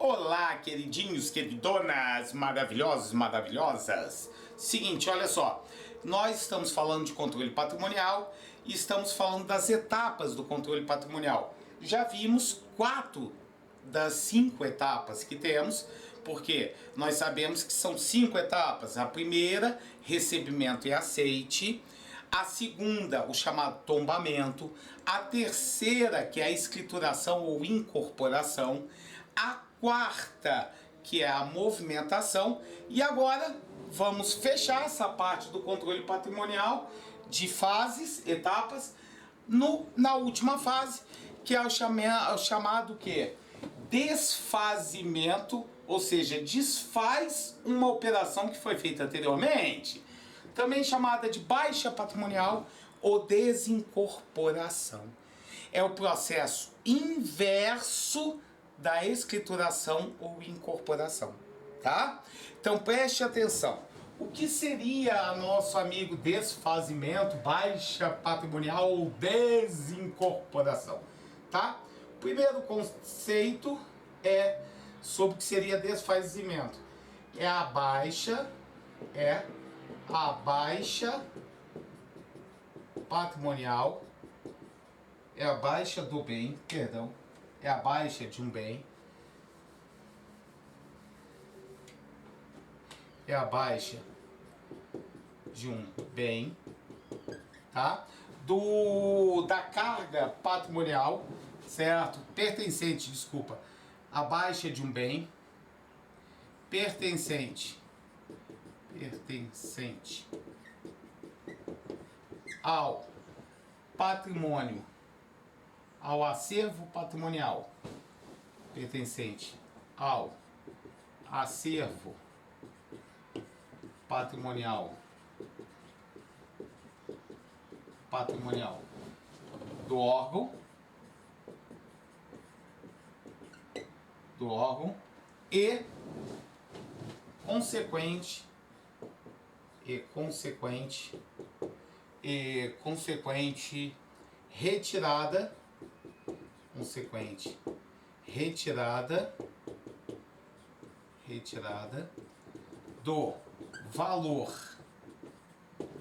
Olá, queridinhos, queridonas, maravilhosos, maravilhosas. Seguinte, olha só, nós estamos falando de controle patrimonial e estamos falando das etapas do controle patrimonial. Já vimos 4 das 5 etapas que temos, porque nós sabemos que são 5 etapas. A primeira, recebimento e aceite. A segunda, o chamado tombamento. A terceira, que é a escrituração ou incorporação. A quarta, que é a movimentação. E agora vamos fechar essa parte do controle patrimonial de fases, etapas, na última fase, que é o chamado que? Desfazimento, ou seja, desfaz uma operação que foi feita anteriormente, também chamada de baixa patrimonial ou desincorporação. É o processo inverso da escrituração ou incorporação, tá? Então preste atenção. O que seria nosso amigo desfazimento, baixa patrimonial ou desincorporação, tá? O primeiro conceito é sobre o que seria desfazimento. É a baixa patrimonial, é a baixa do bem, perdão, é a baixa de um bem, é a baixa de um bem, tá? Da carga patrimonial, certo? Pertencente, desculpa, a baixa de um bem, pertencente ao patrimônio, ao acervo patrimonial, pertencente ao acervo patrimonial do órgão e consequente retirada do valor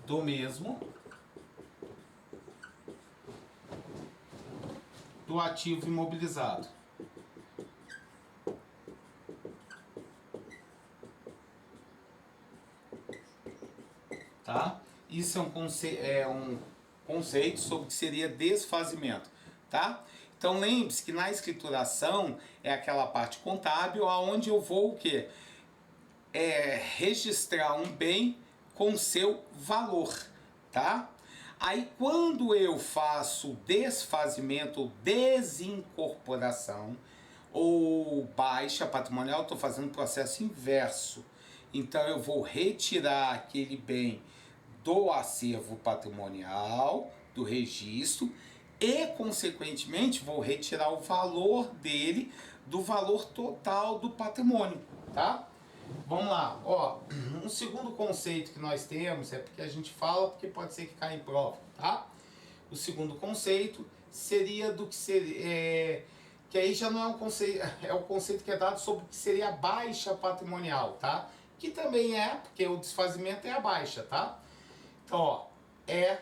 do mesmo do ativo imobilizado. Tá? Isso é um conceito sobre o que seria desfazimento, tá? Então lembre-se que na escrituração é aquela parte contábil onde eu vou o quê? Registrar um bem com seu valor, tá? Aí quando eu faço desfazimento ou desincorporação ou baixa patrimonial, estou fazendo um processo inverso. Então eu vou retirar aquele bem do acervo patrimonial, do registro, e consequentemente vou retirar o valor dele do valor total do patrimônio, tá? Vamos lá, ó, um segundo conceito que nós temos, é porque a gente fala porque pode ser que caia em prova, tá? O segundo conceito seria do que seria, que aí já não é um conceito, é o conceito que é dado sobre o que seria a baixa patrimonial, tá? Que também é, porque o desfazimento é a baixa, tá? Então, ó, é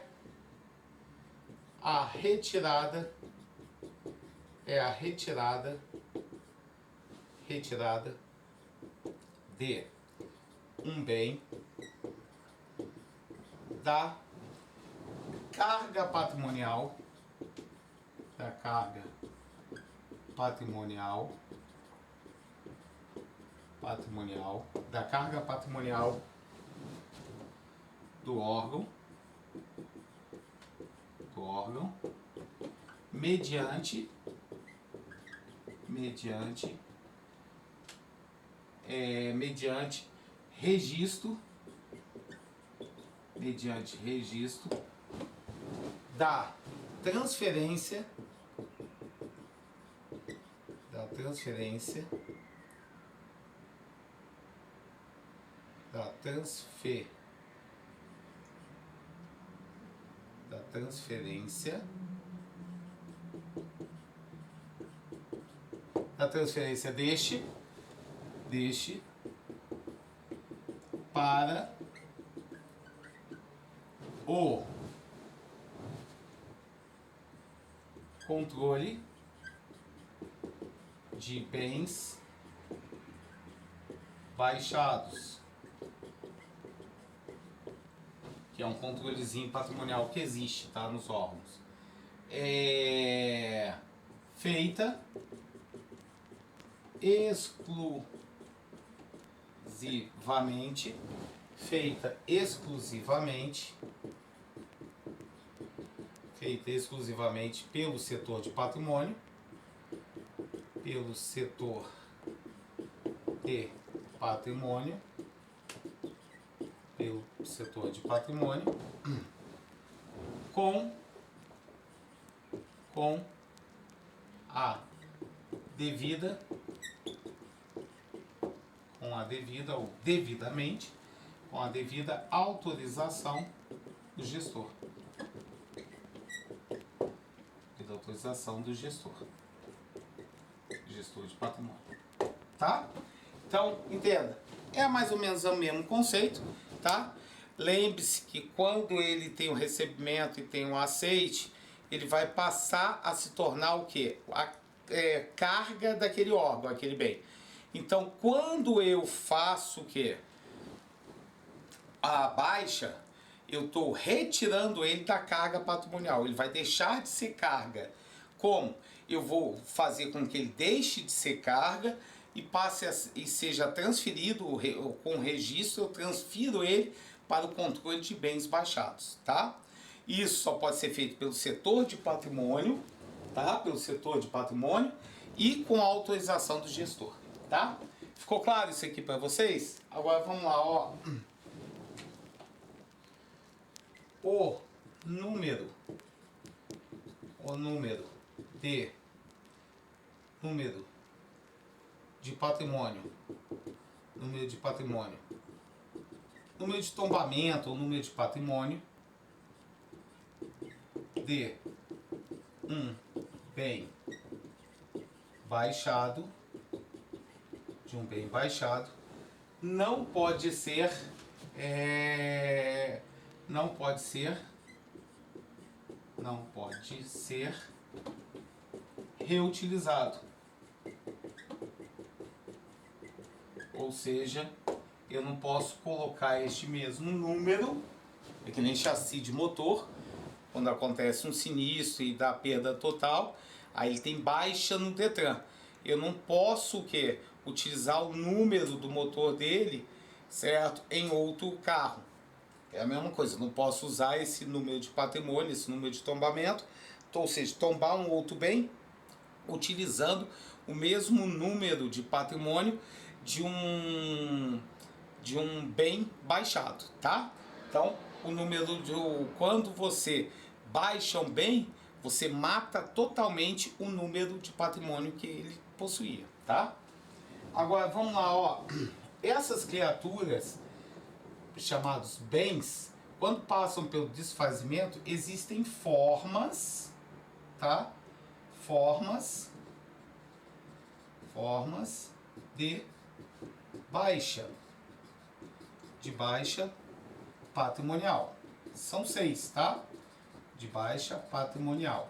a retirada de um bem da carga patrimonial, da carga patrimonial do órgão mediante registro da transferência deste Deixe para o controle de bens baixados, que é um controlezinho patrimonial que existe, tá, nos órgãos. Feita exclusivamente pelo setor de patrimônio, com a devida ou devidamente, com a devida autorização do gestor. Gestor de patrimônio. Tá? Então, entenda. É mais ou menos o mesmo conceito, tá? Lembre-se que quando ele tem o recebimento e tem o aceite, ele vai passar a se tornar o quê? A carga daquele órgão, aquele bem. Então, quando eu faço o quê? A baixa, eu estou retirando ele da carga patrimonial. Ele vai deixar de ser carga. Como? Eu vou fazer com que ele deixe de ser carga e passe e seja transferido com registro. Eu transfiro ele para o controle de bens baixados, tá? Isso só pode ser feito pelo setor de patrimônio, tá? Pelo setor de patrimônio e com a autorização do gestor, tá? Ficou claro isso aqui para vocês? Agora vamos lá, ó. O número de patrimônio, número de tombamento ou número de patrimônio de um bem baixado, não pode ser reutilizado. Ou seja, eu não posso colocar este mesmo número, é que nem chassi de motor, quando acontece um sinistro e dá perda total, aí ele tem baixa no Detran. Eu não posso utilizar o número do motor dele, certo, em outro carro. É a mesma coisa, eu não posso usar esse número de patrimônio, esse número de tombamento, ou seja, tombar um outro bem utilizando o mesmo número de patrimônio de um bem baixado, tá? Então, quando você baixa um bem, você mata totalmente o número de patrimônio que ele possuía, tá? Agora, vamos lá, ó. Essas criaturas, chamados bens, quando passam pelo desfazimento, existem formas, tá? Formas de baixa patrimonial. São 6, tá? De baixa patrimonial.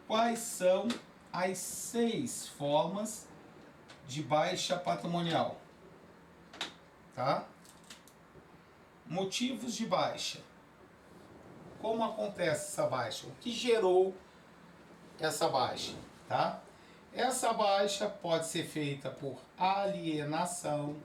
Quais são as 6 formas de baixa patrimonial? Tá? Motivos de baixa. Como acontece essa baixa? O que gerou essa baixa? Tá? Essa baixa pode ser feita por alienação.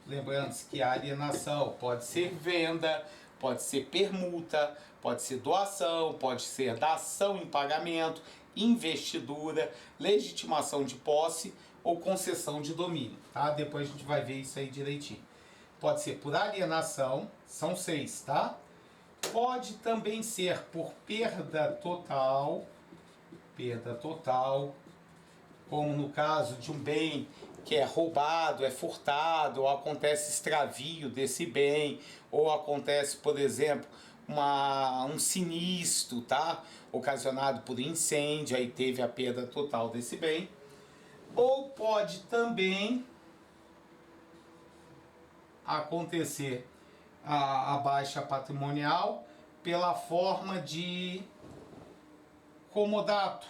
Lembrando-se que a alienação pode ser venda, pode ser permuta, pode ser doação, pode ser dação em pagamento, investidura, legitimação de posse ou concessão de domínio, tá? Depois a gente vai ver isso aí direitinho. Pode ser por alienação, são 6, tá? Pode também ser por perda total, como no caso de um bem que é roubado, é furtado, ou acontece extravio desse bem, ou acontece, por exemplo, um sinistro, tá? Ocasionado por incêndio, aí teve a perda total desse bem. Ou pode também acontecer a baixa patrimonial pela forma de comodato.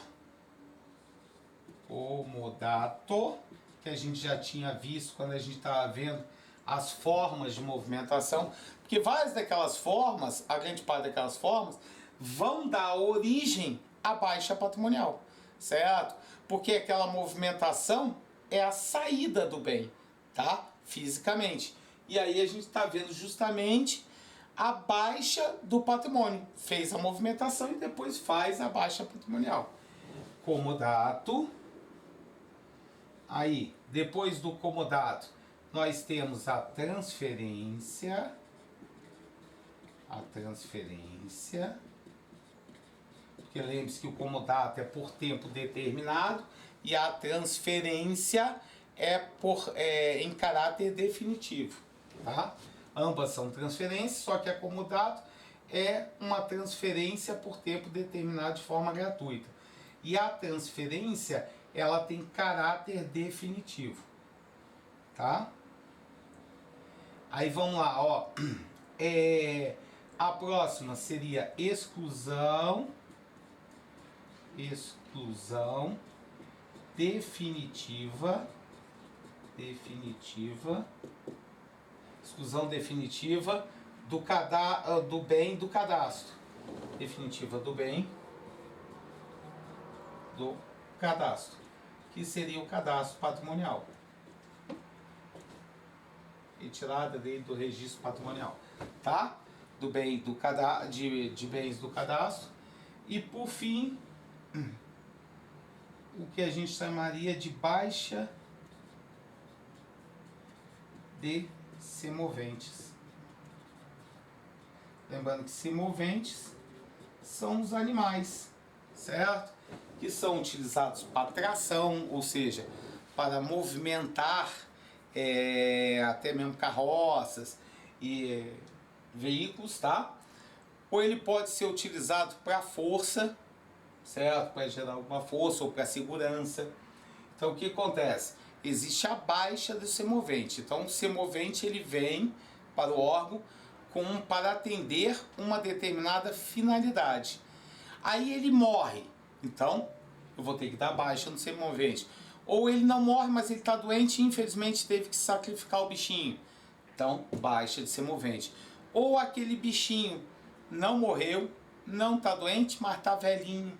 Comodato, que a gente já tinha visto quando a gente estava vendo as formas de movimentação, porque várias daquelas formas, a grande parte daquelas formas, vão dar origem à baixa patrimonial, certo? Porque aquela movimentação é a saída do bem, tá? Fisicamente. E aí a gente está vendo justamente a baixa do patrimônio. Fez a movimentação e depois faz a baixa patrimonial. Comodato. Aí, depois do comodato, nós temos a transferência. A transferência. Porque lembre-se que o comodato é por tempo determinado e a transferência é em caráter definitivo. Tá? Ambas são transferências, só que a comodato é uma transferência por tempo determinado de forma gratuita. E a transferência, ela tem caráter definitivo. Tá? Aí vamos lá, ó. A próxima seria exclusão definitiva. Exclusão definitiva do bem do cadastro. Definitiva do bem do cadastro, que seria o cadastro patrimonial. Retirada dele do registro patrimonial, tá? Do bem do de bens do cadastro. E por fim, o que a gente chamaria de baixa de semoventes. Lembrando que semoventes são os animais, certo? Que são utilizados para tração, ou seja, para movimentar até mesmo carroças e veículos, tá? Ou ele pode ser utilizado para força, certo? Para gerar alguma força ou para segurança. Então o que acontece? Existe a baixa do semovente. Então o semovente ele vem para o órgão para atender uma determinada finalidade. Aí ele morre. Então eu vou ter que dar baixa no semovente. Ou ele não morre, mas ele está doente e infelizmente teve que sacrificar o bichinho. Então baixa de semovente. Ou aquele bichinho não morreu, não está doente, mas está velhinho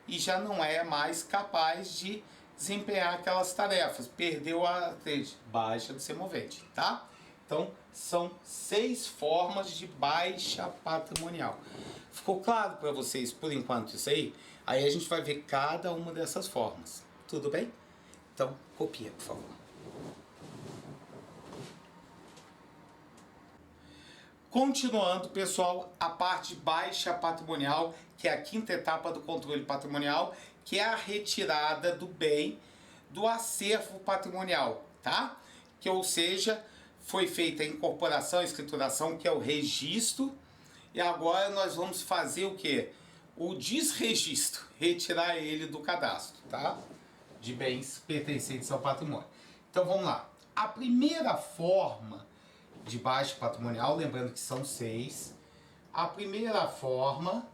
e já não é mais capaz de desempenhar aquelas tarefas. Perdeu a baixa do semovente, tá? Então, são 6 formas de baixa patrimonial. Ficou claro para vocês, por enquanto, isso aí? Aí a gente vai ver cada uma dessas formas. Tudo bem? Então, copia, por favor. Continuando, pessoal, a parte de baixa patrimonial, que é a quinta etapa do controle patrimonial, que é a retirada do bem do acervo patrimonial, tá? Que, ou seja, foi feita a incorporação, a escrituração, que é o registro, e agora nós vamos fazer o quê? O desregistro, retirar ele do cadastro, tá? De bens pertencentes ao patrimônio. Então vamos lá. A primeira forma de baixa patrimonial, lembrando que são 6, a primeira forma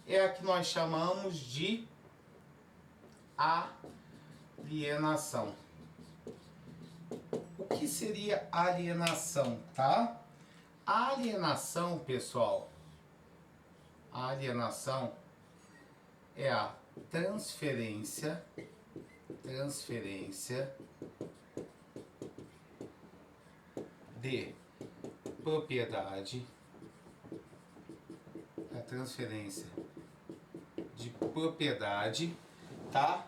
é a que nós chamamos de alienação. O que seria alienação, tá? A alienação, pessoal, a alienação é a transferência de propriedade, a transferência de propriedade, tá?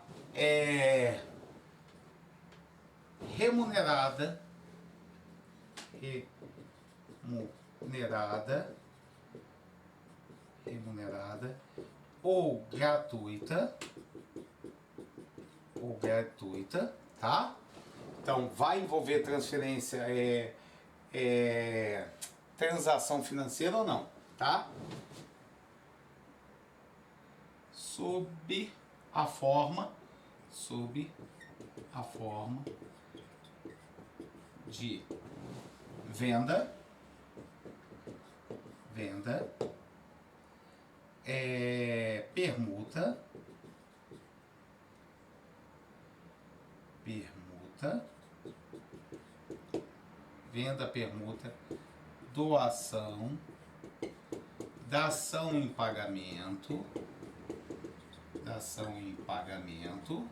Remunerada ou gratuita, tá? Então vai envolver transferência, transação financeira ou não, tá? Sob a forma a forma de venda, permuta, venda, permuta, doação, dação em pagamento, dação em pagamento,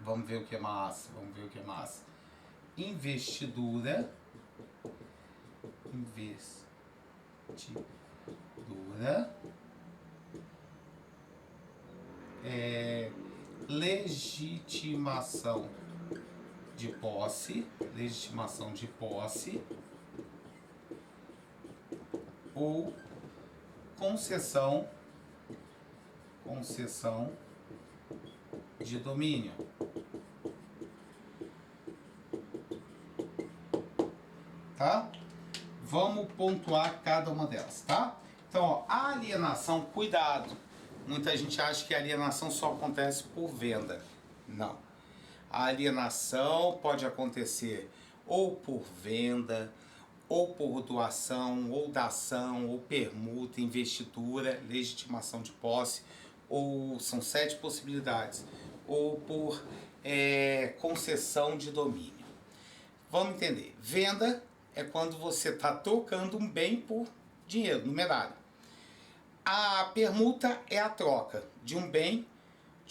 vamos ver o que é mais, investidura, legitimação de posse, ou concessão de domínio. Tá? Vamos pontuar cada uma delas, tá? Então, ó, a alienação, cuidado. Muita gente acha que a alienação só acontece por venda. Não. A alienação pode acontecer ou por venda, ou por doação, ou dação, ou permuta, investidura, legitimação de posse, ou são 7 possibilidades, ou por concessão de domínio. Vamos entender. Venda é quando você está trocando um bem por dinheiro, numerário. A permuta é a troca de um bem,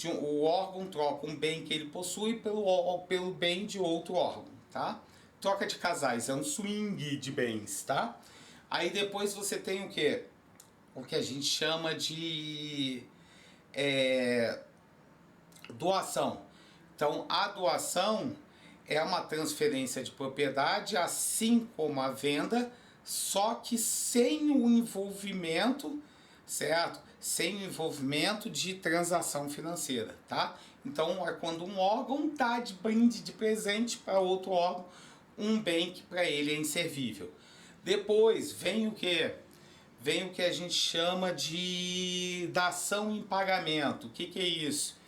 o órgão troca um bem que ele possui pelo bem de outro órgão, tá? Troca de casais, é um swing de bens, tá? Aí depois você tem o quê? O que a gente chama de doação. Então, a doação é uma transferência de propriedade, assim como a venda, só que sem o envolvimento, certo? Sem o envolvimento de transação financeira, tá? Então, é quando um órgão dá de brinde, de presente para outro órgão, um bem que para ele é inservível. Depois vem o quê? Vem o que a gente chama de dação em pagamento. O que é isso?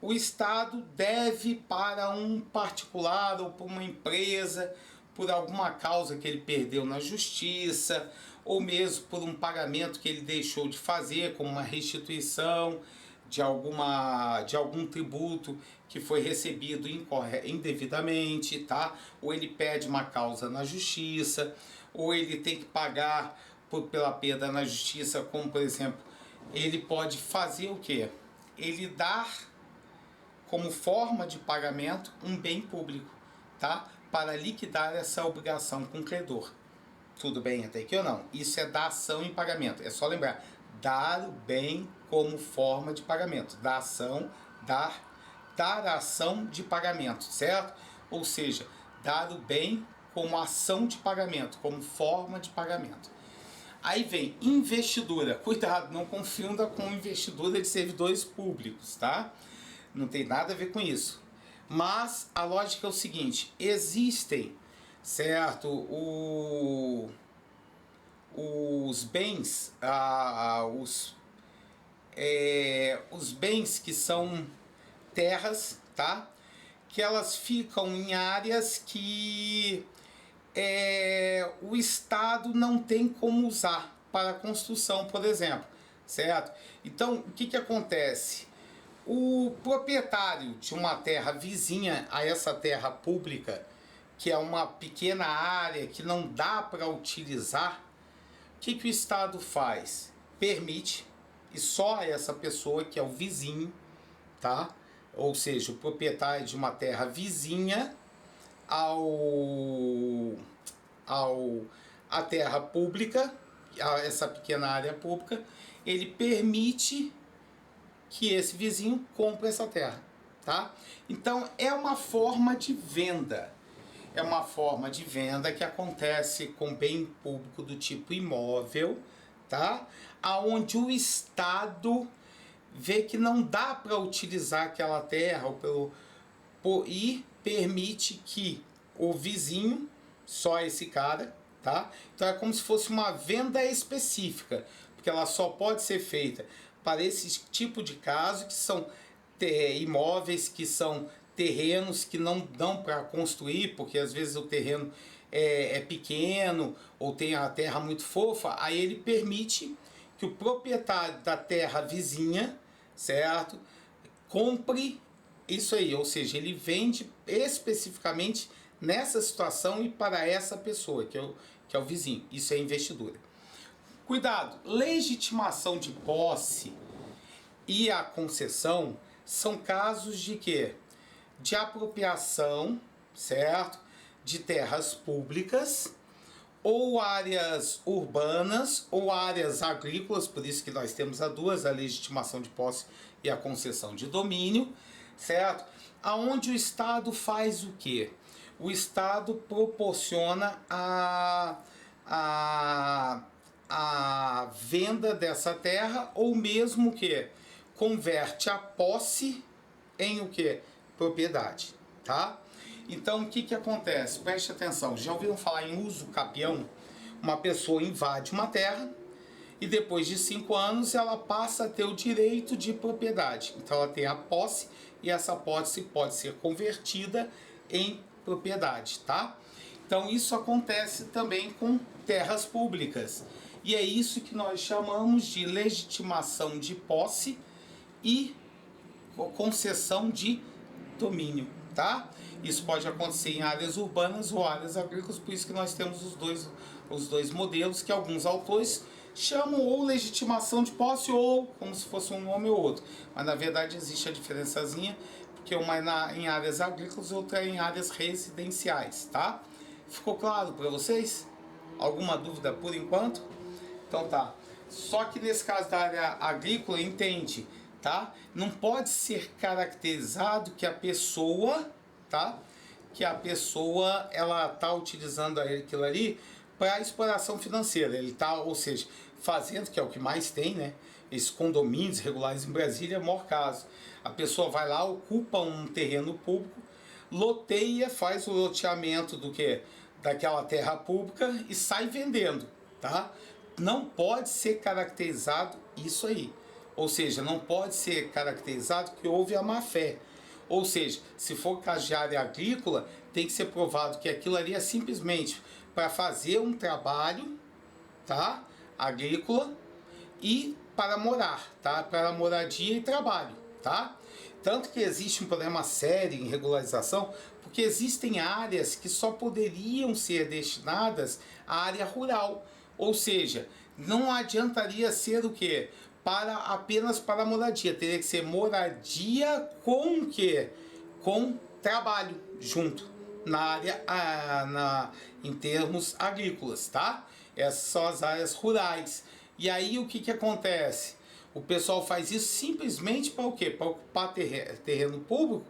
O Estado deve para um particular ou para uma empresa, por alguma causa que ele perdeu na justiça, ou mesmo por um pagamento que ele deixou de fazer, como uma restituição de algum tributo que foi recebido indevidamente, tá? Ou ele pede uma causa na justiça, ou ele tem que pagar pela perda na justiça, como por exemplo, ele pode fazer o quê? Ele dar como forma de pagamento um bem público, tá? Para liquidar essa obrigação com o credor. Tudo bem até aqui ou não? Isso é dação em pagamento. É só lembrar, dar o bem como forma de pagamento. Dação, dar ação de pagamento, certo? Ou seja, dar o bem como ação de pagamento, como forma de pagamento. Aí vem investidura. Cuidado, não confunda com investidura de servidores públicos, tá? Não tem nada a ver com isso. Mas a lógica é o seguinte, existem, certo, os bens, os bens que são terras, tá? Que elas ficam em áreas que o Estado não tem como usar para construção, por exemplo, certo? Então, o que acontece? O proprietário de uma terra vizinha a essa terra pública, que é uma pequena área que não dá para utilizar, o que o Estado faz? Permite, e só essa pessoa que é o vizinho, tá? Ou seja, o proprietário de uma terra vizinha a terra pública, essa pequena área pública, ele permite que esse vizinho compre essa terra, tá? Então é uma forma de venda. É uma forma de venda que acontece com bem público do tipo imóvel, tá? Aonde o Estado vê que não dá para utilizar aquela terra e permite que o vizinho, só esse cara, tá? Então é como se fosse uma venda específica. porque ela só pode ser feita para esse tipo de caso, que são imóveis, que são terrenos que não dão para construir, porque às vezes o terreno é pequeno ou tem a terra muito fofa, aí ele permite que o proprietário da terra vizinha, certo, compre isso aí, ou seja, ele vende especificamente nessa situação e para essa pessoa, que é o vizinho. Isso é investidura. Cuidado, legitimação de posse e a concessão são casos de quê? De apropriação, certo? De terras públicas, ou áreas urbanas, ou áreas agrícolas, por isso que nós temos as duas, a legitimação de posse e a concessão de domínio, certo? Aonde o Estado faz o quê? O Estado proporciona a venda dessa terra, ou mesmo que converte a posse em o que? Propriedade, tá? Então, o que acontece? Preste atenção, já ouviram falar em uso capião? Uma pessoa invade uma terra e depois de 5 anos ela passa a ter o direito de propriedade. Então ela tem a posse e essa posse pode ser convertida em propriedade, tá? Então isso acontece também com terras públicas. E é isso que nós chamamos de legitimação de posse e concessão de domínio, tá? Isso pode acontecer em áreas urbanas ou áreas agrícolas, por isso que nós temos os dois modelos que alguns autores chamam ou legitimação de posse ou como se fosse um nome ou outro. Mas na verdade existe a diferençazinha, porque uma é em áreas agrícolas e outra é em áreas residenciais, tá? Ficou claro para vocês? Alguma dúvida por enquanto? Então tá. Só que nesse caso da área agrícola, entende, tá? Não pode ser caracterizado que a pessoa, tá? Que a pessoa ela tá utilizando aquilo ali para exploração financeira. Ele tá, ou seja, fazendo, que é o que mais tem, né? Esses condomínios regulares em Brasília é o maior caso. A pessoa vai lá, ocupa um terreno público, loteia, faz o loteamento do que? Daquela terra pública e sai vendendo, tá? Não pode ser caracterizado isso aí. Ou seja, não pode ser caracterizado que houve a má-fé. Ou seja, se for caso de área agrícola, tem que ser provado que aquilo ali é simplesmente para fazer um trabalho, tá? Agrícola e para morar, tá? Para moradia e trabalho, tá? Tanto que existe um problema sério em regularização, porque existem áreas que só poderiam ser destinadas à área rural. Ou seja, não adiantaria ser o quê? Apenas para moradia. Teria que ser moradia com o quê? Com trabalho junto na área, em termos agrícolas, tá? Essas são as áreas rurais. E aí o que acontece? O pessoal faz isso simplesmente para o quê? Para ocupar terreno público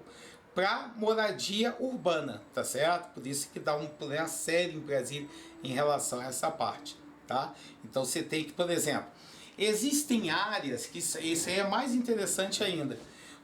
para moradia urbana, tá certo? Por isso que dá um problema sério em Brasília em relação a essa parte, tá? Então você tem que, por exemplo, existem áreas que isso aí é mais interessante ainda,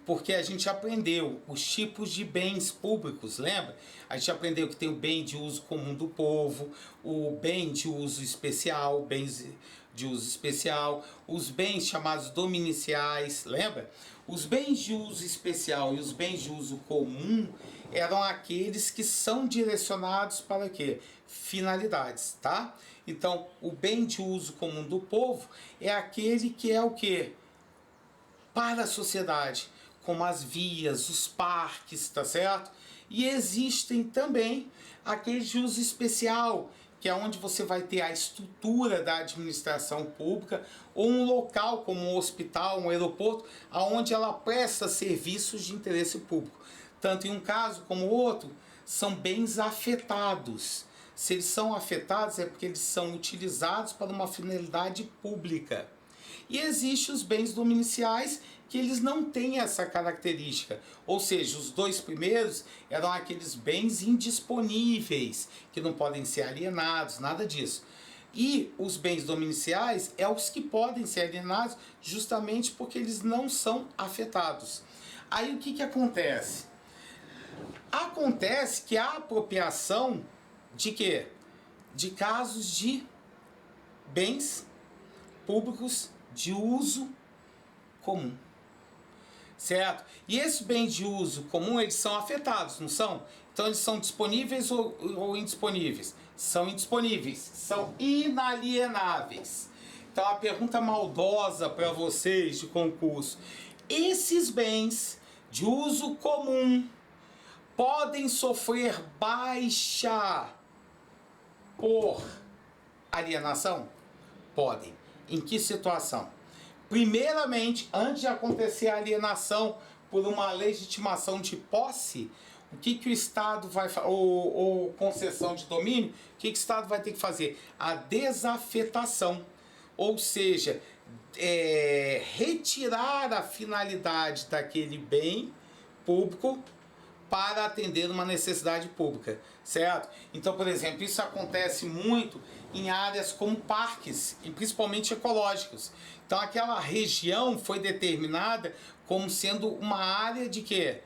porque a gente aprendeu os tipos de bens públicos, lembra? A gente aprendeu que tem o bem de uso comum do povo, o bem de uso especial, bens de uso especial, os bens chamados dominiciais, lembra? Os bens de uso especial e os bens de uso comum eram aqueles que são direcionados para quê? Finalidades, tá? Então, o bem de uso comum do povo é aquele que é o quê? Para a sociedade, como as vias, os parques, tá certo? E existem também aqueles de uso especial, que é onde você vai ter a estrutura da administração pública, ou um local como um hospital, um aeroporto, onde ela presta serviços de interesse público. Tanto em um caso como outro, são bens afetados. Se eles são afetados é porque eles são utilizados para uma finalidade pública. E existem os bens dominiciais que eles não têm essa característica. Ou seja, os dois primeiros eram aqueles bens indisponíveis, que não podem ser alienados, nada disso. E os bens dominiciais é os que podem ser alienados justamente porque eles não são afetados. Aí o que acontece? Acontece que a apropriação de quê? De casos de bens públicos de uso comum, certo? E esses bens de uso comum, eles são afetados, não são? Então eles são disponíveis ou indisponíveis? São indisponíveis, são inalienáveis. Então a pergunta maldosa para vocês de concurso: esses bens de uso comum podem sofrer baixa por alienação? Podem. Em que situação? Primeiramente, antes de acontecer a alienação por uma legitimação de posse, o que o Estado vai fazer, ou concessão de domínio, o que o Estado vai ter que fazer? A desafetação, ou seja, retirar a finalidade daquele bem público para atender uma necessidade pública, certo? Então, por exemplo, isso acontece muito em áreas como parques, e principalmente ecológicos. Então, aquela região foi determinada como sendo uma área de quê?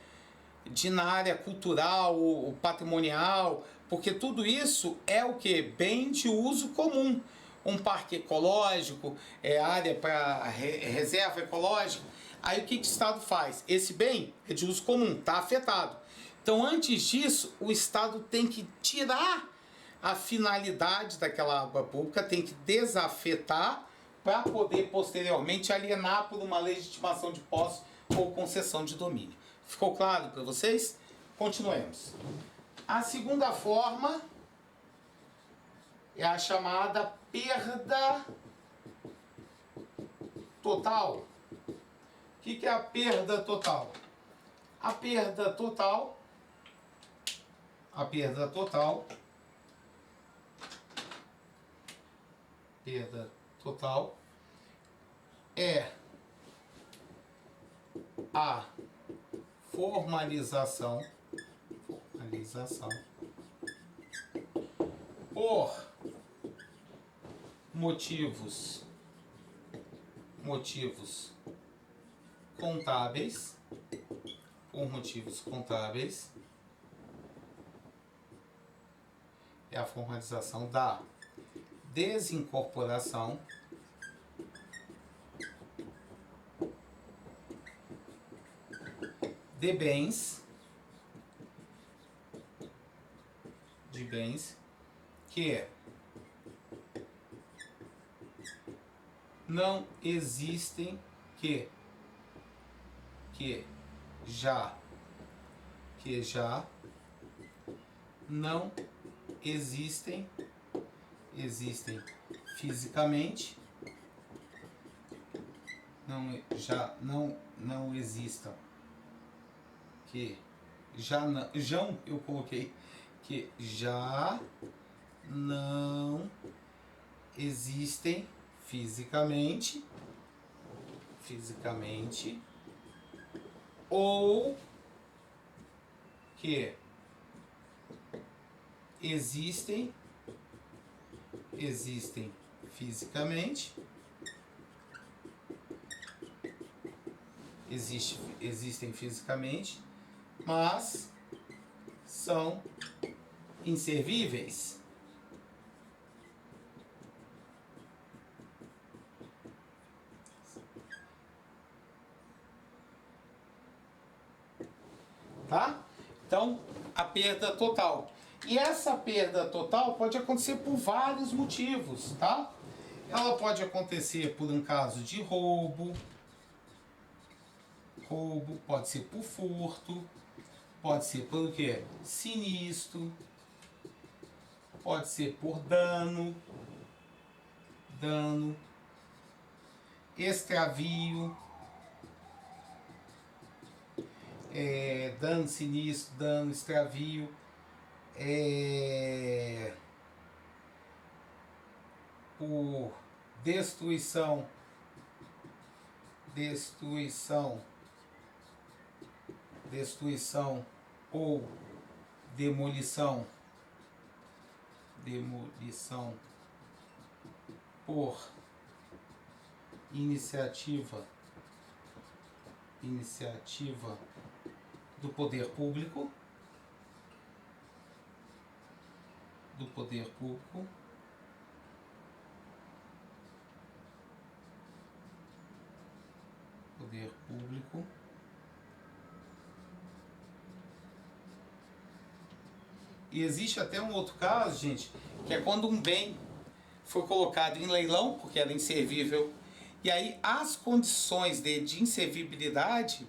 Na área cultural, patrimonial, porque tudo isso é o que? Bem de uso comum. Um parque ecológico, área para reserva ecológica. Aí o que o Estado faz? Esse bem é de uso comum, está afetado. Então, antes disso, o Estado tem que tirar a finalidade daquela água pública, tem que desafetar para poder posteriormente alienar por uma legitimação de posse ou concessão de domínio. Ficou claro para vocês? Continuemos. A segunda forma é a chamada perda total. O que é a perda total? A perda total é a formalização por motivos contábeis, é a formalização da desincorporação de bens que não existem, que já não existem fisicamente, não existam, que já eu coloquei que já não existem fisicamente ou que existem fisicamente, existem fisicamente, mas são inservíveis. Tá? Então, a perda total. E essa perda total pode acontecer por vários motivos, tá? Ela pode acontecer por um caso de roubo, pode ser por furto, pode ser por quê? Sinistro, pode ser por dano, extravio, dano sinistro, dano, extravio, por destruição ou demolição por iniciativa do poder público, poder público e existe até um outro caso, gente, que é quando um bem foi colocado em leilão, porque era inservível, e aí as condições de inservibilidade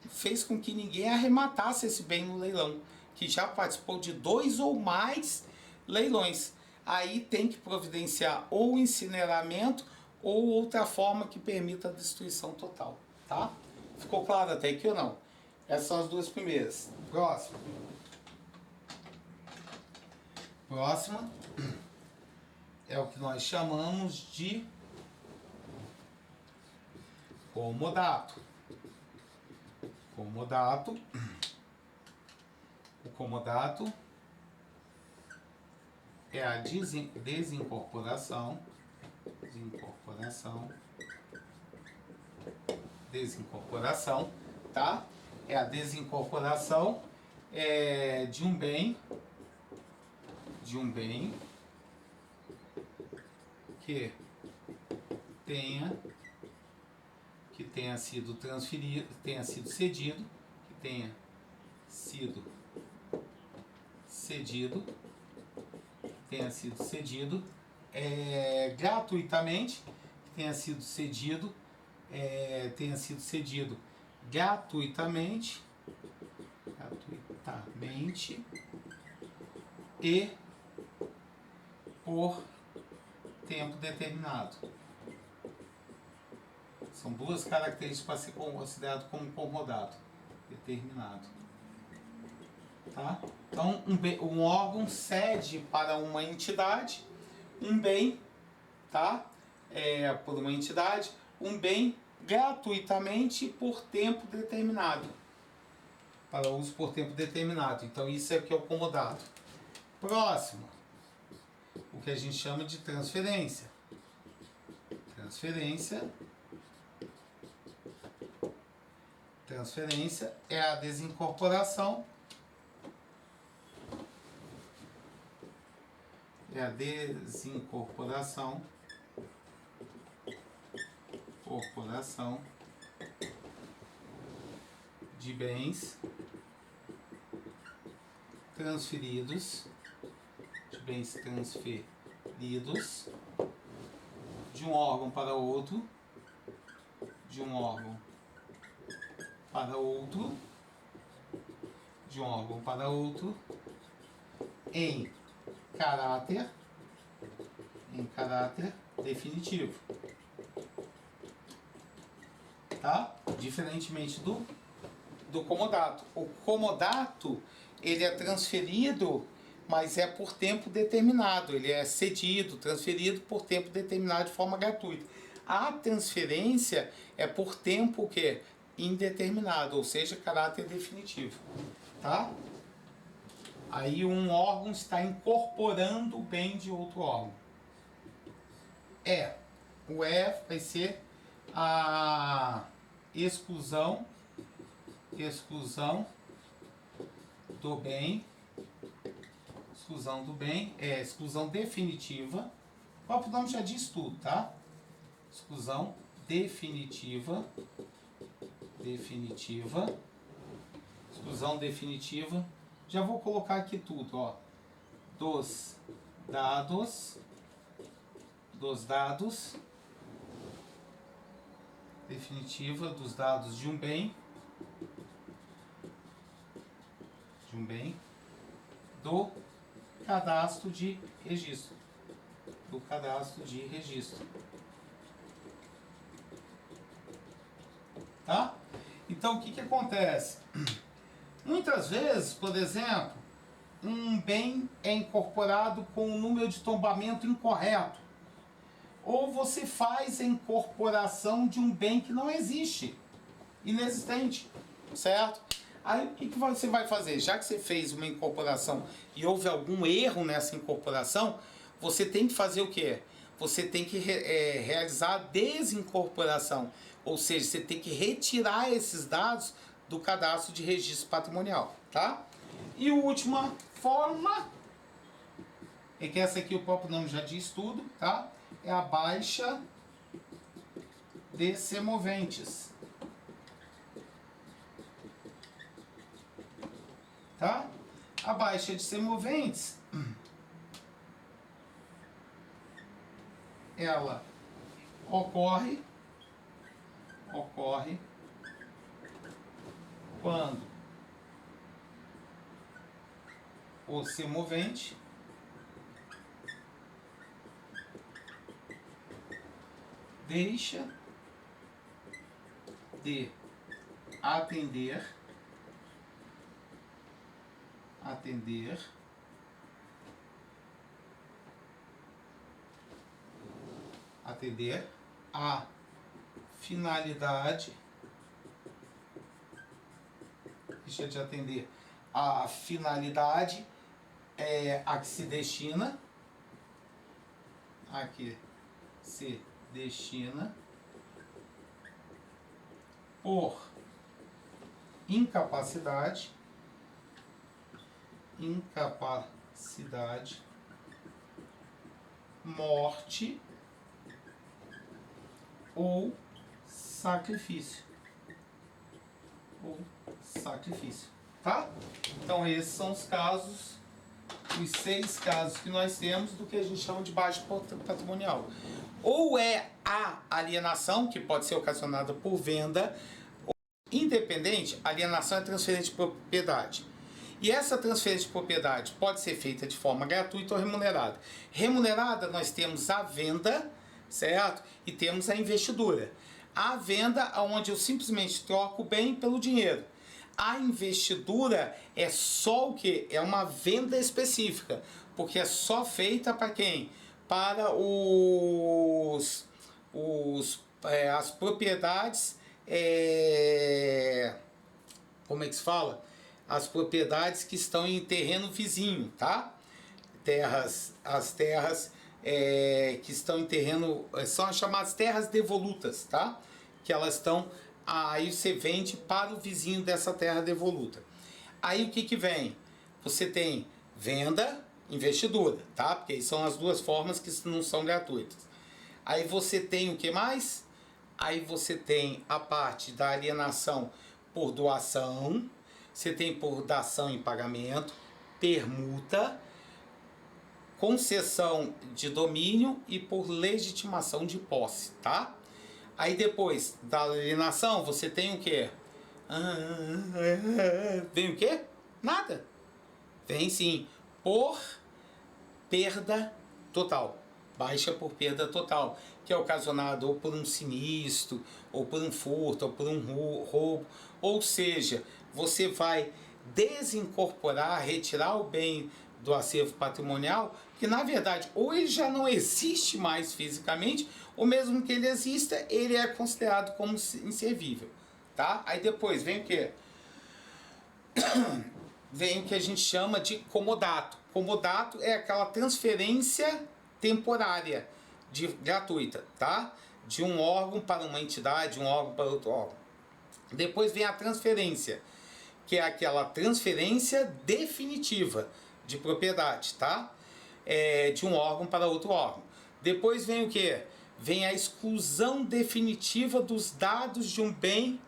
fez com que ninguém arrematasse esse bem no leilão, que já participou de 2 ou mais leilões. Aí tem que providenciar ou incineramento ou outra forma que permita a destruição total, tá? Ficou claro até aqui ou não? Essas são as duas primeiras. Próximo. Próxima é o que nós chamamos de comodato. Comodato. O comodato é a desincorporação, tá? É a desincorporação de um bem que tenha sido transferido, tenha sido cedido gratuitamente, tenha sido cedido gratuitamente e por tempo determinado. São duas características para ser considerado como comodato. Determinado. Tá? Então, um órgão cede para uma entidade um bem, tá? Por uma entidade, um bem gratuitamente por tempo determinado. Para uso por tempo determinado. Então, isso é o que é o comodato. Próximo. O que a gente chama de transferência. Transferência é a desincorporação. De bens transferidos, de um órgão para outro, em caráter definitivo, tá? Diferentemente do comodato. O comodato, ele é transferido, mas é por tempo determinado. Ele é cedido, transferido por tempo determinado de forma gratuita. A transferência é por tempo o quê? Indeterminado, ou seja, caráter definitivo, tá? Aí um órgão está incorporando o bem de outro órgão. O vai ser a exclusão do bem, exclusão definitiva. O próprio nome já diz tudo, tá? Exclusão definitiva. Exclusão definitiva. Já vou colocar aqui tudo, ó. Dos dados. Definitiva dos dados de um bem. Do cadastro de registro. Tá? Então, o que acontece? Muitas vezes, por exemplo, um bem é incorporado com um número de tombamento incorreto. Ou você faz a incorporação de um bem que não existe, inexistente, certo? Aí o que você vai fazer? Já que você fez uma incorporação e houve algum erro nessa incorporação, você tem que fazer o quê? Você tem que realizar a desincorporação, ou seja, você tem que retirar esses dados do cadastro de registro patrimonial, tá? E a última forma, é que essa aqui o próprio nome já diz tudo, tá? É a baixa de semoventes. tá? A baixa de semoventes, ela ocorre quando o semovente deixa de atender a finalidade, deixa de atender a finalidade a que se destina, por incapacidade, morte ou sacrifício. Tá? Então esses são os casos, os 6 casos que nós temos do que a gente chama de baixa patrimonial. Ou é a alienação, que pode ser ocasionada por venda, independente, a alienação é transferência de propriedade. E essa transferência de propriedade pode ser feita de forma gratuita ou remunerada. Remunerada, nós temos a venda, certo? E temos a investidura. A venda, onde eu simplesmente troco o bem pelo dinheiro. A investidura é só o quê? É uma venda específica, porque é só feita para quem? Para as propriedades, como é que se fala? As propriedades que estão em terreno vizinho, tá? As terras que estão em terreno, são as chamadas terras devolutas, tá? Que elas estão, aí você vende para o vizinho dessa terra devoluta. Aí o que vem? Você tem venda, investidura, tá? Porque são as duas formas que não são gratuitas. Aí você tem o que mais? Aí você tem a parte da alienação por doação, você tem por dação em pagamento, permuta, concessão de domínio e por legitimação de posse, tá? Aí depois da alienação você tem o quê? Vem o quê? Nada. Vem sim, por perda total. Baixa por perda total, que é ocasionado ou por um sinistro, ou por um furto, ou por um roubo. Ou seja, você vai desincorporar, retirar o bem do acervo patrimonial, que na verdade ou ele já não existe mais fisicamente, ou mesmo que ele exista, ele é considerado como inservível, tá? Aí depois vem o quê? Vem o que a gente chama de comodato. Comodato é aquela transferência temporária, gratuita, tá? De um órgão para uma entidade, um órgão para outro órgão. Depois vem a transferência, que é aquela transferência definitiva de propriedade, tá? De um órgão para outro órgão. Depois vem o que? Vem a exclusão definitiva dos dados de um bem,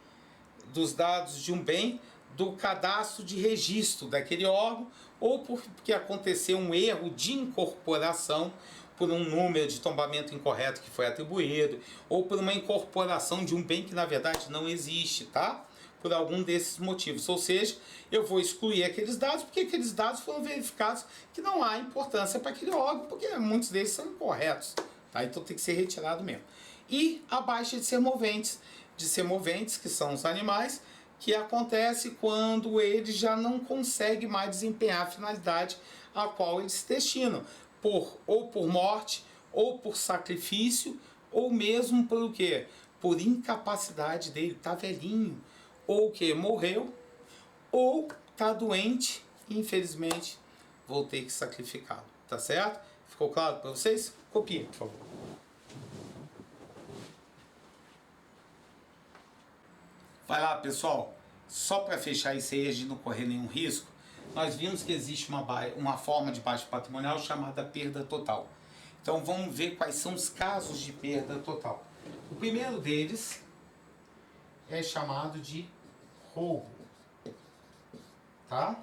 do cadastro de registro daquele órgão, ou porque aconteceu um erro de incorporação por um número de tombamento incorreto que foi atribuído, ou por uma incorporação de um bem que na verdade não existe, tá? Por algum desses motivos. Ou seja, eu vou excluir aqueles dados porque aqueles dados foram verificados que não há importância para aquele órgão, porque muitos deles são incorretos, tá? Então tem que ser retirado mesmo. E a baixa de semoventes, que são os animais, que acontece quando ele já não consegue mais desempenhar a finalidade a qual eles se destinam, ou por morte, ou por sacrifício, ou mesmo por o quê? Por incapacidade dele, tá velhinho, ou que morreu, ou tá doente, e infelizmente vou ter que sacrificá-lo, tá certo? Ficou claro para vocês? Copiem, por favor. Vai lá, pessoal. Só para fechar isso aí, a gente não correr nenhum risco, nós vimos que existe uma forma de baixa patrimonial chamada perda total. Então vamos ver quais são os casos de perda total. O primeiro deles é chamado de roubo, tá?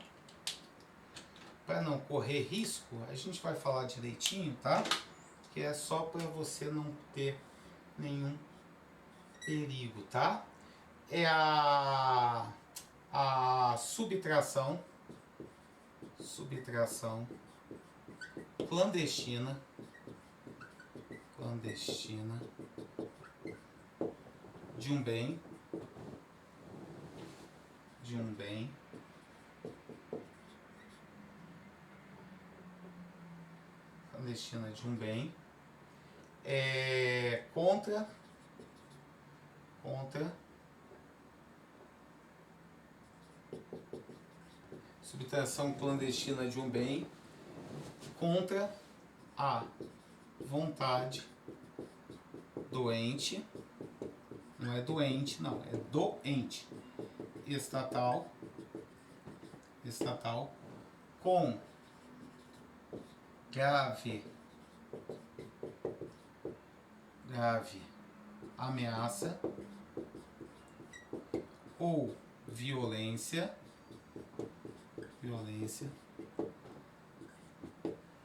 para não correr risco, a gente vai falar direitinho, tá? Que é só para você não ter nenhum perigo, tá? É a subtração clandestina de um bem contra subtração clandestina de um bem contra a vontade doente, não é doente, não, é doente, estatal, com grave ameaça ou violência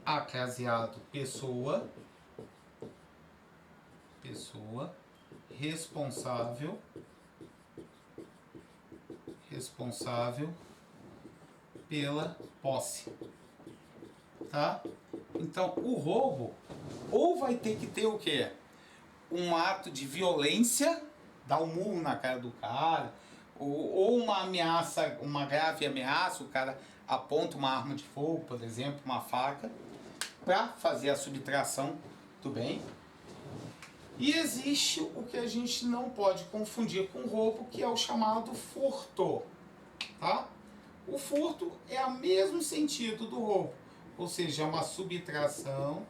acaseado pessoa responsável pela posse, tá? Então, o roubo ou vai ter que ter o quê? Um ato de violência, dar um murro na cara do cara, ou uma ameaça, uma grave ameaça, o cara aponta uma arma de fogo, por exemplo, uma faca, para fazer a subtração do bem. E existe o que a gente não pode confundir com roubo, que é o chamado furto, tá? O furto é o mesmo sentido do roubo, ou seja, é uma subtração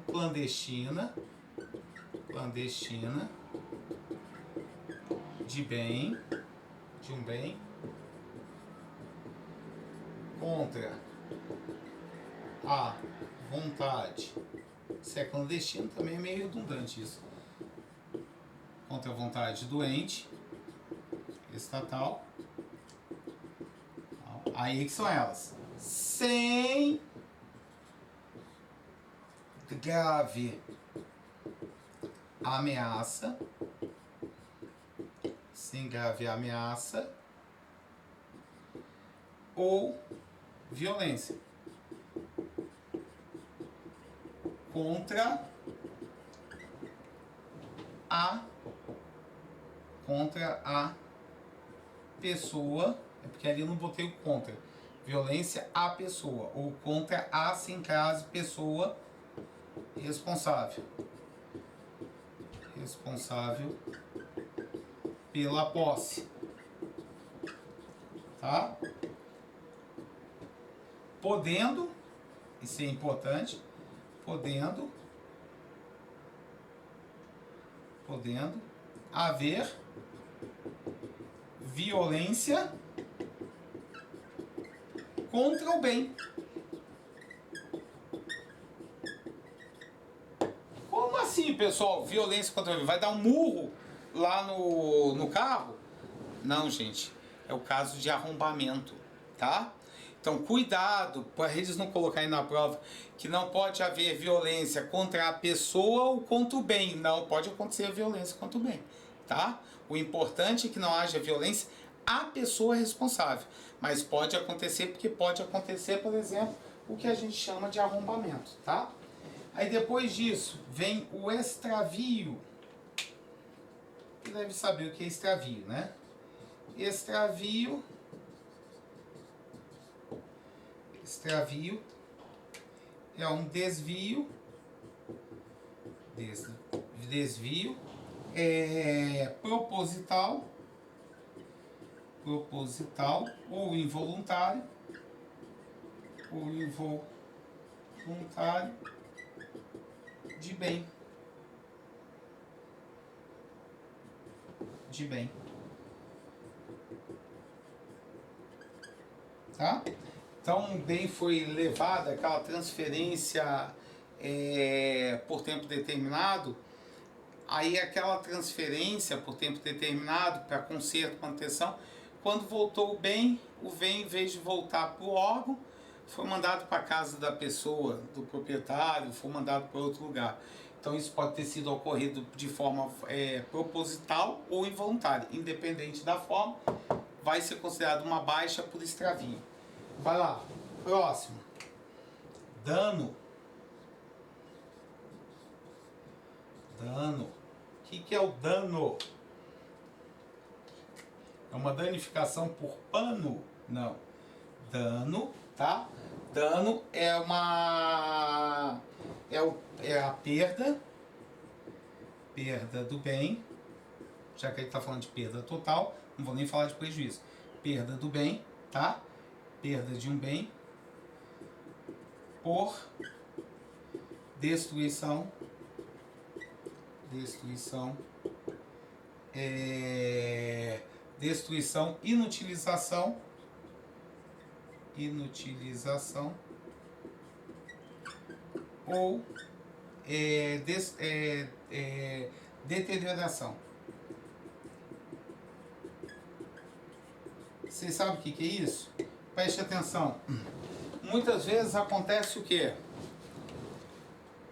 clandestina de um bem contra a vontade. Se é clandestino também é meio redundante isso. Contra a vontade doente, estatal. Aí que são elas. Sem grave ameaça. Ou violência contra a pessoa, é porque ali eu não botei o contra, violência à pessoa, ou contra a, sem caso, pessoa responsável pela posse, tá? Podendo, isso é importante, podendo haver violência contra o bem. Como assim, pessoal? Violência contra o bem? Vai dar um murro lá no carro? Não, gente. É o caso de arrombamento, tá? Então, cuidado para eles não colocarem na prova que não pode haver violência contra a pessoa ou contra o bem. Não, pode acontecer violência contra o bem, tá? O importante é que não haja violência à pessoa responsável. Mas pode acontecer, porque pode acontecer, por exemplo, o que a gente chama de arrombamento, tá? Aí depois disso vem o extravio. Você deve saber o que é extravio, né? Extravio é um desvio proposital ou involuntário de bem, tá? Então, o bem foi levado, aquela transferência por tempo determinado, aí aquela transferência por tempo determinado para conserto, manutenção, quando voltou o bem, em vez de voltar para o órgão, foi mandado para a casa da pessoa, do proprietário, foi mandado para outro lugar. Então isso pode ter sido ocorrido de forma proposital ou involuntária. Independente da forma, vai ser considerado uma baixa por extravio. Vai lá, próximo. Dano. Dano. O que é o dano? É uma danificação por pano? Não. Dano, tá? Dano é uma... é a perda do bem, já que ele está falando de perda total, não vou nem falar de prejuízo. Perda do bem, tá? Perda de um bem por destruição, inutilização ou deterioração. Vocês sabem o que é isso? Preste atenção. Muitas vezes acontece o quê?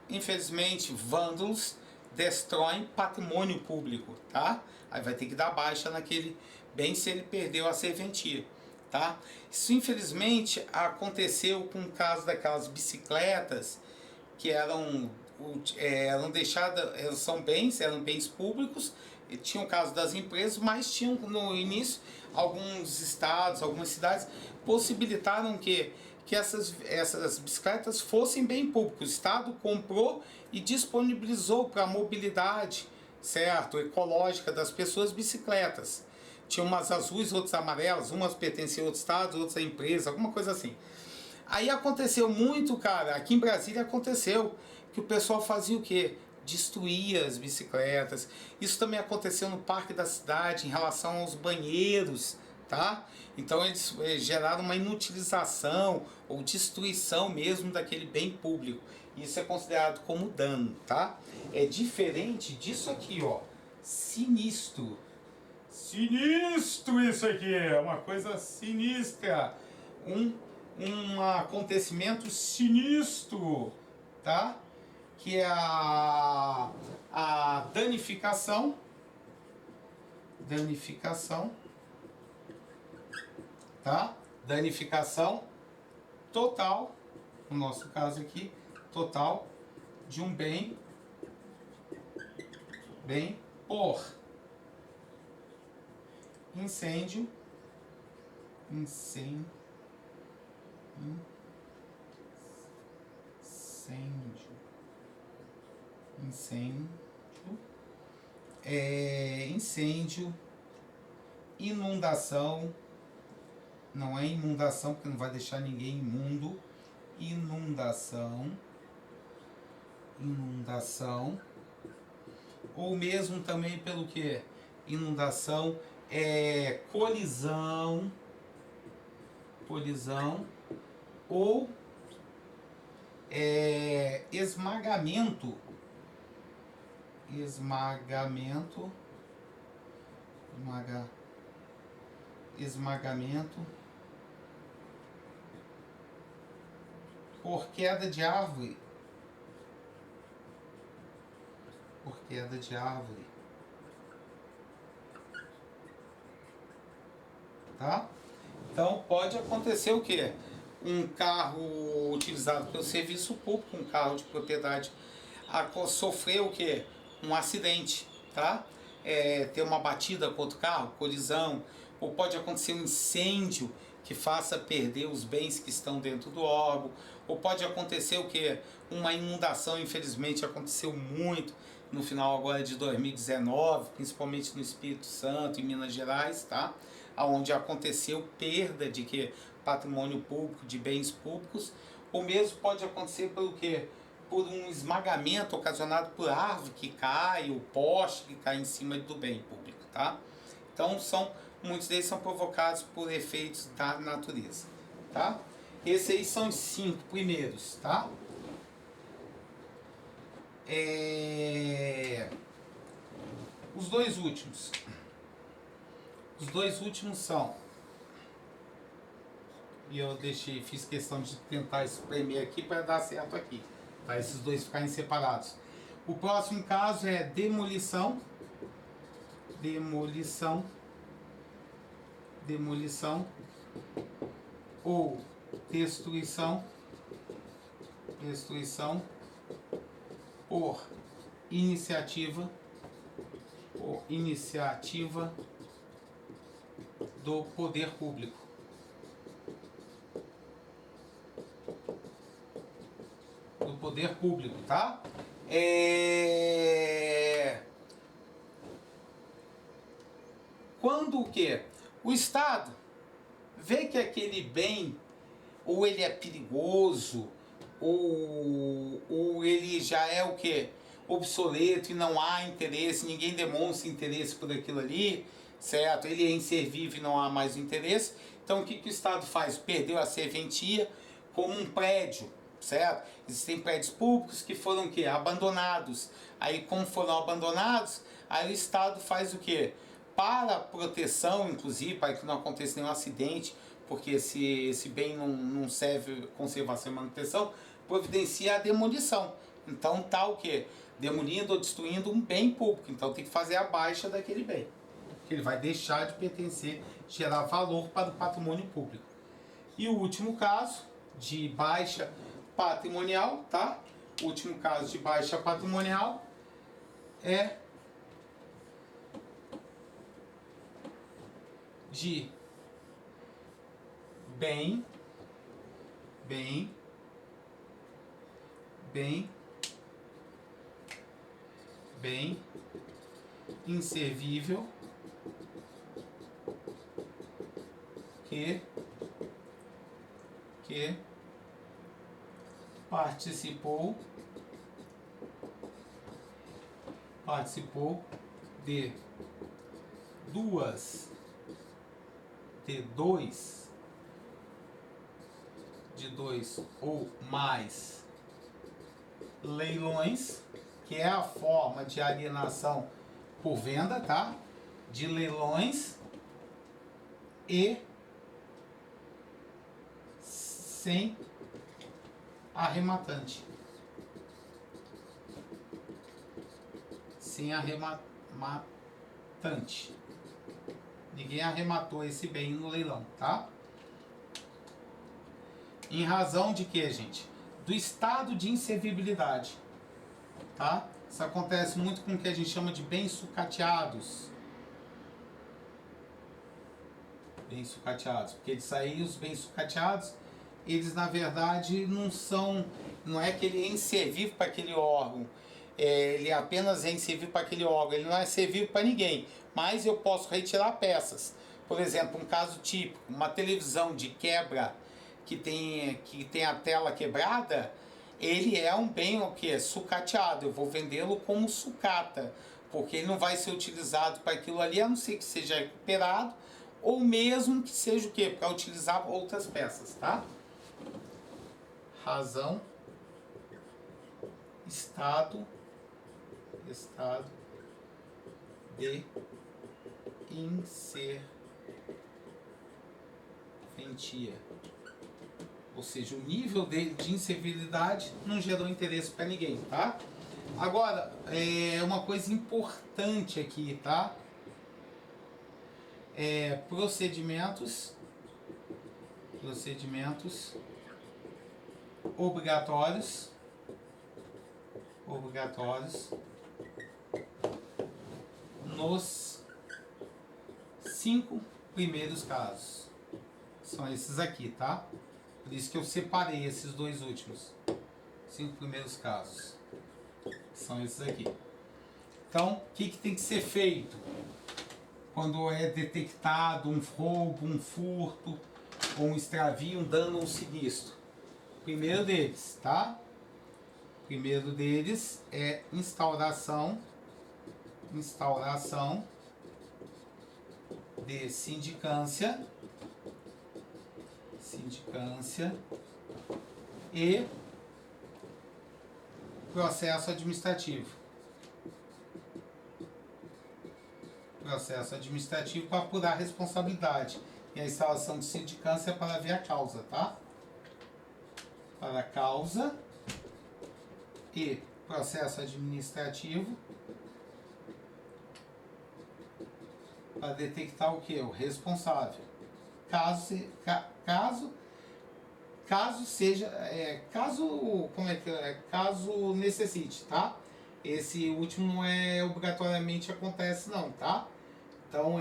Infelizmente, vândalos destroem patrimônio público, tá? Aí vai ter que dar baixa naquele bem se ele perdeu a serventia, tá? Isso infelizmente aconteceu com o caso daquelas bicicletas que eram deixadas, eram bens públicos, e tinha o caso das empresas, mas tinham no início alguns estados, algumas cidades possibilitaram que essas bicicletas fossem bem público. O Estado comprou e disponibilizou para a mobilidade, certo, ecológica das pessoas, bicicletas. Tinha umas azuis, outras amarelas, umas pertenciam a outro estado, outras a empresa, alguma coisa assim. Aí aconteceu muito, cara, aqui em Brasília aconteceu que o pessoal fazia o quê? Destruía as bicicletas. Isso também aconteceu no Parque da Cidade em relação aos banheiros, tá? Então eles geraram uma inutilização ou destruição mesmo daquele bem público. Isso é considerado como dano, tá? É diferente disso aqui, ó. Sinistro. Sinistro isso aqui, é uma coisa sinistra. Um acontecimento sinistro, tá? Que é a danificação, tá? Danificação total, no nosso caso aqui, total de um bem por incêndio, inundação, não é inundação porque não vai deixar ninguém imundo, inundação, ou mesmo também pelo que? Inundação, colisão, ou esmagamento por queda de árvore, tá? Então pode acontecer o quê? Um carro utilizado pelo serviço público, um carro de propriedade, sofreu o quê? Um acidente, tá? Ter uma batida com outro carro, colisão, ou pode acontecer um incêndio que faça perder os bens que estão dentro do órgão, ou pode acontecer o quê? Uma inundação, infelizmente aconteceu muito no final agora de 2019, principalmente no Espírito Santo, em Minas Gerais, tá? Onde aconteceu perda de patrimônio público, de bens públicos, ou mesmo pode acontecer pelo quê? Por um esmagamento ocasionado por árvore que cai, ou poste que cai em cima do bem público, tá? Então muitos deles são provocados por efeitos da natureza, tá? Esses aí são os 5 primeiros, tá? Os dois últimos são E eu fiz questão de tentar espremer aqui para dar certo aqui, para esses dois ficarem separados. O próximo caso é demolição, ou destruição, por iniciativa do poder público. Tá? Quando o quê? O Estado vê que aquele bem, ou ele é perigoso, ou ele já é o quê? Obsoleto e não há interesse, ninguém demonstra interesse por aquilo ali, certo? Ele é inservível e não há mais interesse. Então o que o Estado faz? Perdeu a serventia como um prédio, certo? Existem prédios públicos que foram o quê? Abandonados. Aí como foram abandonados, aí o Estado faz o quê? Para proteção, inclusive, para que não aconteça nenhum acidente, porque esse bem não serve conservação e manutenção, providencia a demolição. Então tá o quê? Demolindo ou destruindo um bem público. Então tem que fazer a baixa daquele bem, que ele vai deixar de pertencer, gerar valor para o patrimônio público. E o último caso de baixa patrimonial, tá? O último caso de baixa patrimonial é de bem inservível que participou de dois ou mais leilões, que é a forma de alienação por venda, tá? De leilões e sem arrematante. Ninguém arrematou esse bem no leilão, tá? Em razão de quê, gente? Do estado de inservibilidade, tá? Isso acontece muito com o que a gente chama de bens sucateados. Porque eles aí, os bens sucateados, eles na verdade não é que ele é inservível para aquele órgão, ele apenas é inservível para aquele órgão, ele não é servível para ninguém, mas eu posso retirar peças. Por exemplo, um caso típico, uma televisão de quebra que tem a tela quebrada, ele é um bem o que? Sucateado. Eu vou vendê-lo como sucata, porque ele não vai ser utilizado para aquilo ali, a não ser que seja recuperado, ou mesmo que seja o quê? Para utilizar outras peças, tá? Razão, estado de inserventia. Ou seja, o nível de inservibilidade não gerou interesse para ninguém, tá? Agora, uma coisa importante aqui, tá? Procedimentos obrigatórios nos 5 primeiros casos. São esses aqui, tá? Por isso que eu separei esses dois últimos. 5 primeiros casos. São esses aqui. Então, o que tem que ser feito quando é detectado um roubo, um furto, ou um extravio, um dano ou um sinistro? Primeiro deles, tá? Primeiro deles é instauração de sindicância e processo administrativo. Processo administrativo para apurar a responsabilidade. E a instauração de sindicância é para ver a causa, tá? Para a causa e processo administrativo para detectar o que? O responsável. Caso seja, caso necessite, tá? Esse último não é obrigatoriamente acontece não, tá? Então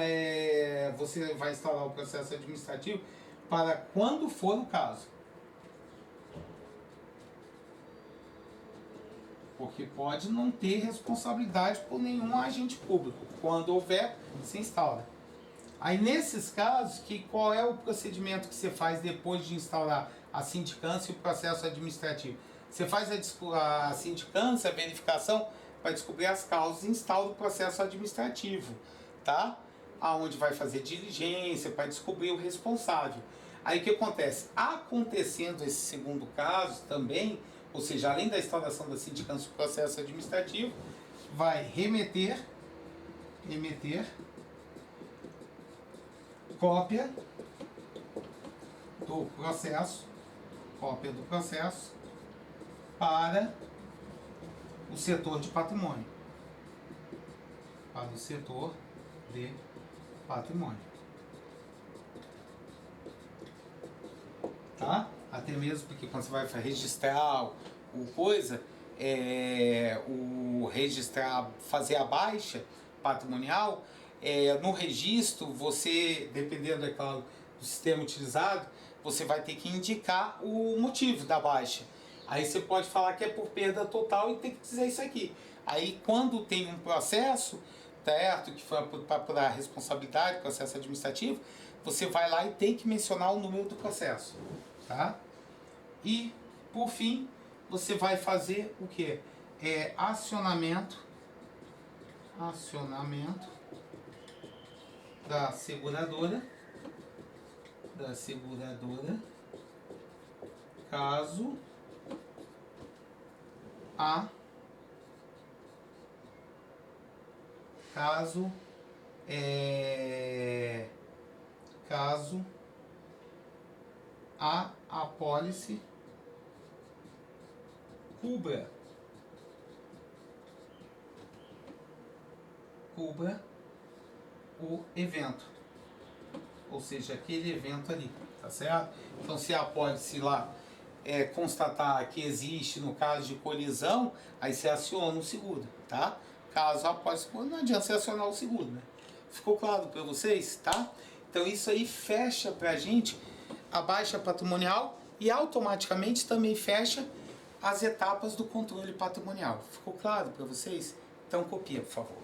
você vai instaurar o processo administrativo para quando for o caso. Porque pode não ter responsabilidade por nenhum agente público. Quando houver, se instaura. Aí nesses casos, qual é o procedimento que você faz depois de instaurar a sindicância e o processo administrativo? Você faz a sindicância, a verificação, para descobrir as causas e instaura o processo administrativo, tá? Aonde vai fazer diligência para descobrir o responsável. Aí o que acontece? Acontecendo esse segundo caso também, ou seja, além da instauração da sindicância e do processo administrativo, vai remeter cópia do processo para o setor de patrimônio. Para o setor de patrimônio. Tá? Até mesmo porque quando você vai registrar o coisa, fazer a baixa patrimonial, no registro, você, dependendo, é claro, do sistema utilizado, você vai ter que indicar o motivo da baixa. Aí você pode falar que é por perda total e tem que dizer isso aqui. Aí quando tem um processo, certo, que foi para responsabilidade, processo administrativo, você vai lá e tem que mencionar o número do processo, tá? E, por fim, você vai fazer o que? Acionamento da seguradora, caso a apólice cubra o evento, ou seja, aquele evento ali, tá certo? Então se a apólice lá constatar que existe no caso de colisão, aí você aciona o seguro, tá? Caso a apólice, não adianta você acionar o seguro, né? Ficou claro para vocês, tá? Então isso aí fecha pra gente a baixa patrimonial e automaticamente também fecha as etapas do controle patrimonial. Ficou claro para vocês? Então copia, por favor.